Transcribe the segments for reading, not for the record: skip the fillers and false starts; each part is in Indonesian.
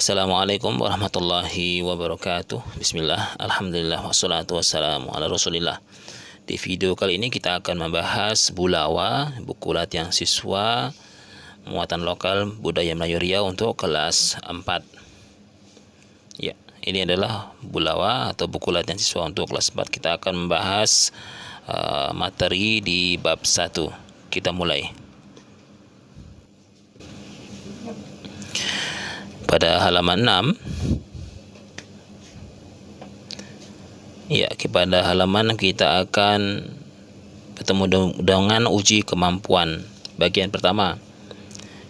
Assalamualaikum warahmatullahi wabarakatuh. Bismillah, alhamdulillah, wassalatu wassalamu ala rasulillah. Di video kali ini kita akan membahas Bulawa, buku latihan siswa muatan lokal budaya Melayu Riau untuk kelas 4. Ya, ini adalah Bulawa atau buku latihan siswa untuk kelas 4. Kita akan membahas materi di bab 1. Kita mulai. Pada halaman 6, ya, pada halaman kita akan bertemu dengan uji kemampuan. Bagian pertama,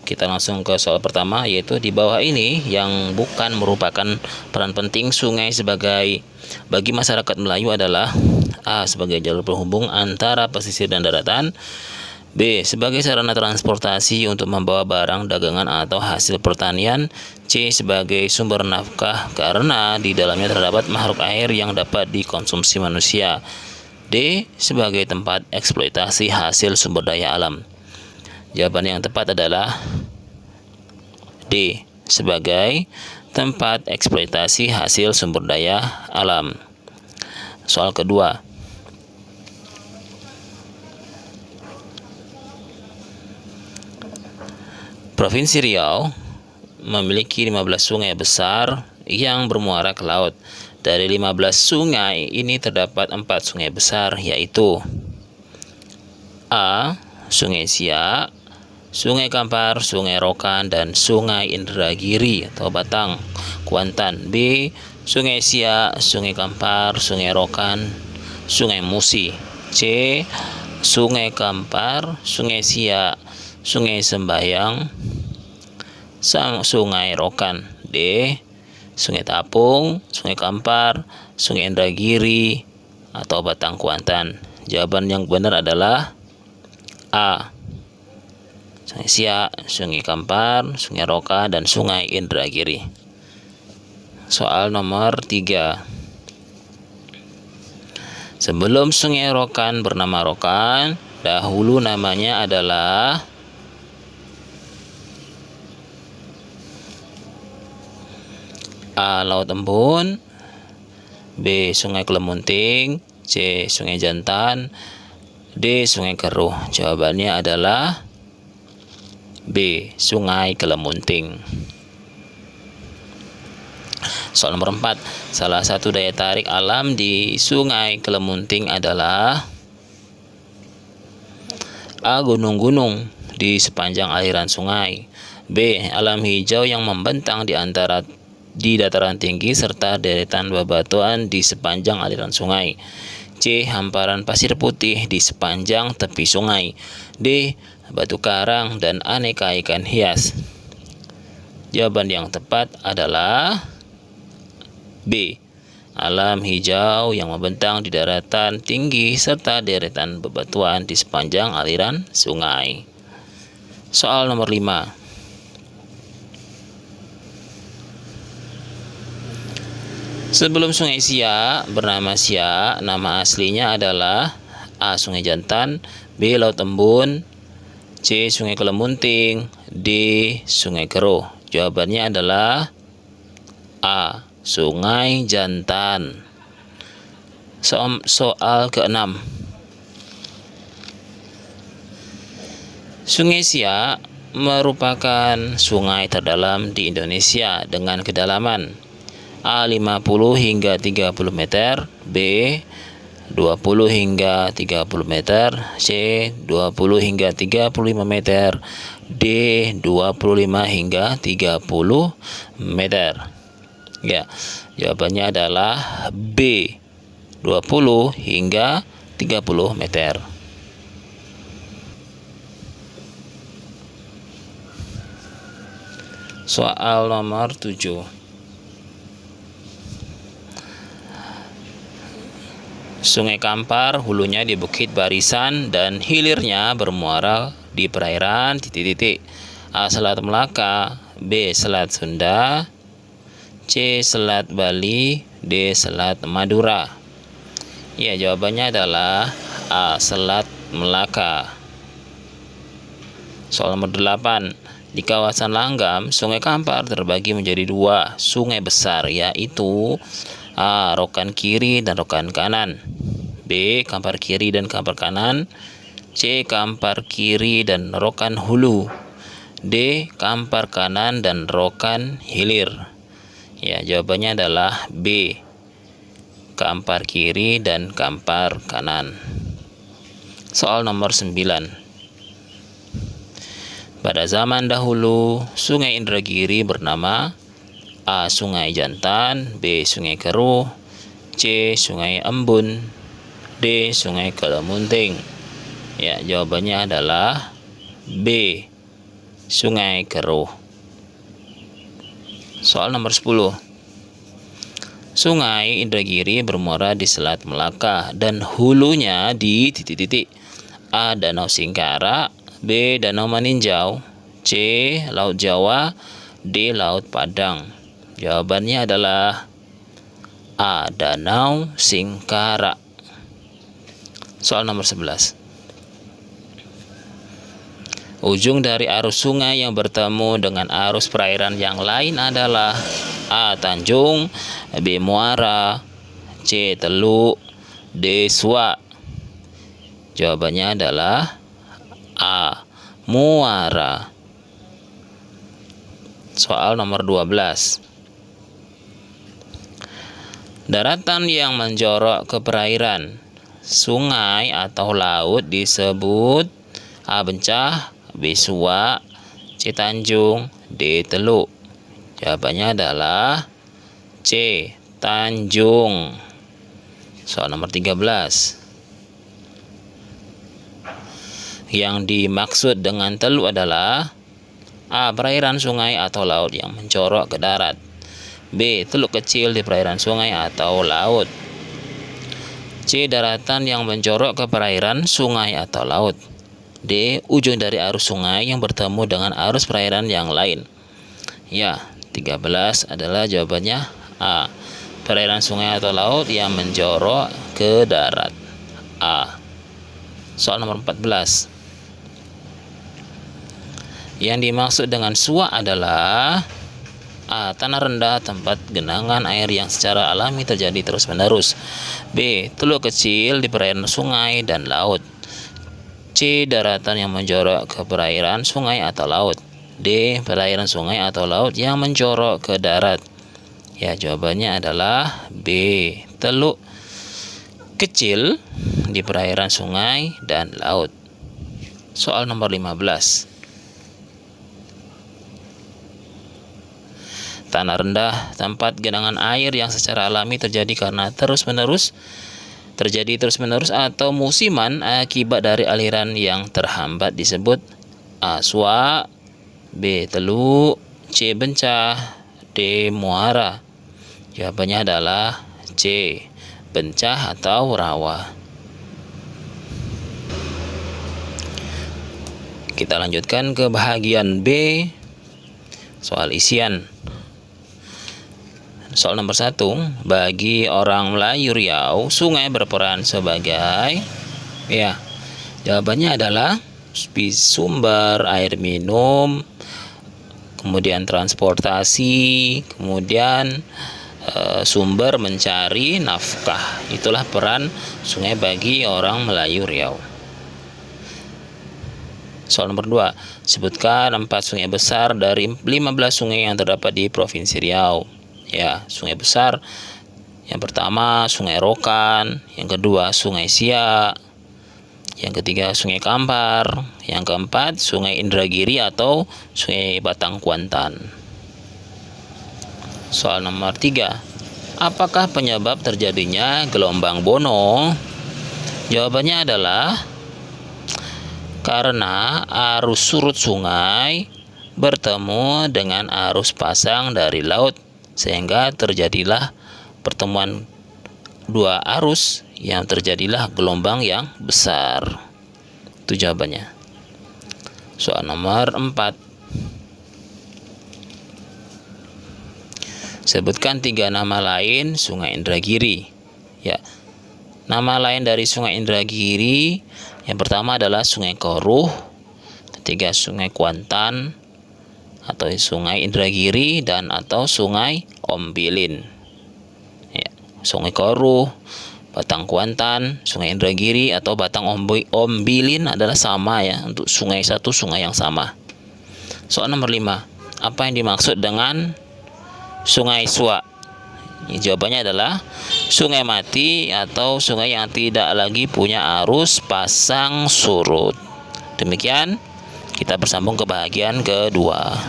kita langsung ke soal pertama, yaitu di bawah ini yang bukan merupakan peran penting sungai bagi masyarakat Melayu adalah: A. Sebagai jalur penghubung antara pesisir dan daratan. B. Sebagai sarana transportasi untuk membawa barang dagangan atau hasil pertanian. C. Sebagai sumber nafkah karena di dalamnya terdapat makhluk air yang dapat dikonsumsi manusia. D. Sebagai tempat eksploitasi hasil sumber daya alam. Jawaban yang tepat adalah D. Sebagai tempat eksploitasi hasil sumber daya alam. Soal kedua. Provinsi Riau memiliki 15 sungai besar yang bermuara ke laut. Dari 15 sungai ini terdapat 4 sungai besar, yaitu A. Sungai Siak, Sungai Kampar, Sungai Rokan, dan Sungai Indragiri atau Batang Kuantan. B. Sungai Siak, Sungai Kampar, Sungai Rokan, Sungai Musi. C. Sungai Kampar, Sungai Siak, Sungai Sembayang, Sungai Rokan. D. Sungai Tapung, Sungai Kampar, Sungai Indragiri atau Batang Kuantan. Jawaban yang benar adalah A. Sungai Siak, Sungai Kampar, Sungai Rokan, dan Sungai Indragiri. Soal nomor 3. Sebelum Sungai Rokan bernama Rokan, dahulu namanya adalah A. Laut Embun, B. Sungai Kelemunting, C. Sungai Jantan, D. Sungai Keruh. Jawabannya adalah B. Sungai Kelemunting. Soal nomor 4. Salah satu daya tarik alam di Sungai Kelemunting adalah A. Gunung-gunung di sepanjang aliran sungai, B. Alam hijau yang membentang di dataran tinggi serta deretan bebatuan di sepanjang aliran sungai, C. Hamparan pasir putih di sepanjang tepi sungai, D. Batu karang dan aneka ikan hias. Jawaban yang tepat adalah B. Alam hijau yang membentang di daratan tinggi serta deretan bebatuan di sepanjang aliran sungai. Soal nomor 5. Sebelum Sungai Siak bernama Siak, nama aslinya adalah A. Sungai Jantan, B. Laut Embun, C. Sungai Kelemunting, D. Sungai Keruh. Jawabannya adalah A. Sungai Jantan. Soal ke-6. Sungai Siak merupakan sungai terdalam di Indonesia dengan kedalaman A. 50 hingga 30 meter, B. 20 hingga 30 meter, C. 20 hingga 35 meter, D. 25 hingga 30 meter. Ya, jawabannya adalah B. 20 hingga 30 meter. Soal nomor 7. Sungai Kampar hulunya di Bukit Barisan dan hilirnya bermuara di perairan titik-titik A. Selat Melaka, B. Selat Sunda, C. Selat Bali, D. Selat Madura. Ya, jawabannya adalah A. Selat Melaka. Soal nomor 8. Di kawasan Langgam, Sungai Kampar terbagi menjadi dua sungai besar, yaitu A. Rokan kiri dan rokan kanan, B. Kampar kiri dan kampar kanan, C. Kampar kiri dan rokan hulu, D. Kampar kanan dan rokan hilir. Ya, jawabannya adalah B. Kampar kiri dan kampar kanan. Soal nomor 9. Pada zaman dahulu, Sungai Indragiri bernama A. Sungai Jantan, B. Sungai Keruh, C. Sungai Embun, D. Sungai Kelemunting. Ya, jawabannya adalah B. Sungai Keruh. Soal nomor 10. Sungai Indragiri bermuara di Selat Melaka dan hulunya di titik-titik. A. Danau Singkara, B. Danau Maninjau, C. Laut Jawa, D. Laut Padang. Jawabannya adalah A. Danau Singkara. Soal nomor 11. Ujung dari arus sungai yang bertemu dengan arus perairan yang lain adalah A. Tanjung, B. Muara, C. Teluk, D. Suak. Jawabannya adalah A. Muara. Soal nomor 12. Daratan yang menjorok ke perairan, sungai atau laut disebut A. Bencah, B. Suak, C. Tanjung, D. Teluk. Jawabannya adalah C. Tanjung. Soal nomor 13. Yang dimaksud dengan teluk adalah A. Perairan sungai atau laut yang menjorok ke darat, B. Teluk kecil di perairan sungai atau laut, C. Daratan yang menjorok ke perairan sungai atau laut, D. Ujung dari arus sungai yang bertemu dengan arus perairan yang lain. Ya, 13 adalah jawabannya A. Perairan sungai atau laut yang menjorok ke darat. A. Soal nomor 14. Yang dimaksud dengan suak adalah A. Tanah rendah tempat genangan air yang secara alami terjadi terus-menerus, B. Teluk kecil di perairan sungai dan laut, C. Daratan yang menjorok ke perairan sungai atau laut, D. Perairan sungai atau laut yang menjorok ke darat. Ya, jawabannya adalah B. Teluk kecil di perairan sungai dan laut. Soal nomor 15. Tanah rendah tempat genangan air yang secara alami terjadi karena terus-menerus atau musiman akibat dari aliran yang terhambat disebut A. Suak, B. Teluk, C. Bencah, D. Muara. Jawabannya adalah C. Bencah atau rawa. Kita lanjutkan ke bahagian B, soal isian. Soal nomor 1, bagi orang Melayu Riau, sungai berperan sebagai, ya, jawabannya adalah sumber air minum, kemudian transportasi, kemudian sumber mencari nafkah. Itulah peran sungai bagi orang Melayu Riau. Soal nomor 2, sebutkan 4 sungai besar dari 15 sungai yang terdapat di Provinsi Riau. Ya, sungai besar. Yang pertama Sungai Rokan, yang kedua Sungai Siak, yang ketiga Sungai Kampar, yang keempat Sungai Indragiri atau Sungai Batang Kuantan. Soal nomor 3, apakah penyebab terjadinya gelombang Bono? Jawabannya adalah karena arus surut sungai bertemu dengan arus pasang dari laut, sehingga terjadilah pertemuan dua arus yang terjadilah gelombang yang besar. Itu jawabannya. Soal nomor 4, sebutkan 3 nama lain Sungai Indragiri. Ya, nama lain dari Sungai Indragiri yang pertama adalah Sungai Keruh, ketiga Sungai Kuantan, atau Sungai Indragiri dan atau Sungai Ombilin. Ya, Sungai Koruh, Batang Kuantan, Sungai Indragiri atau Batang Ombilin adalah sama ya, untuk sungai satu sungai yang sama. Soal nomor 5. Apa yang dimaksud dengan Sungai Suak? Jawabannya adalah sungai mati atau sungai yang tidak lagi punya arus pasang surut. Demikian, kita bersambung ke bagian kedua.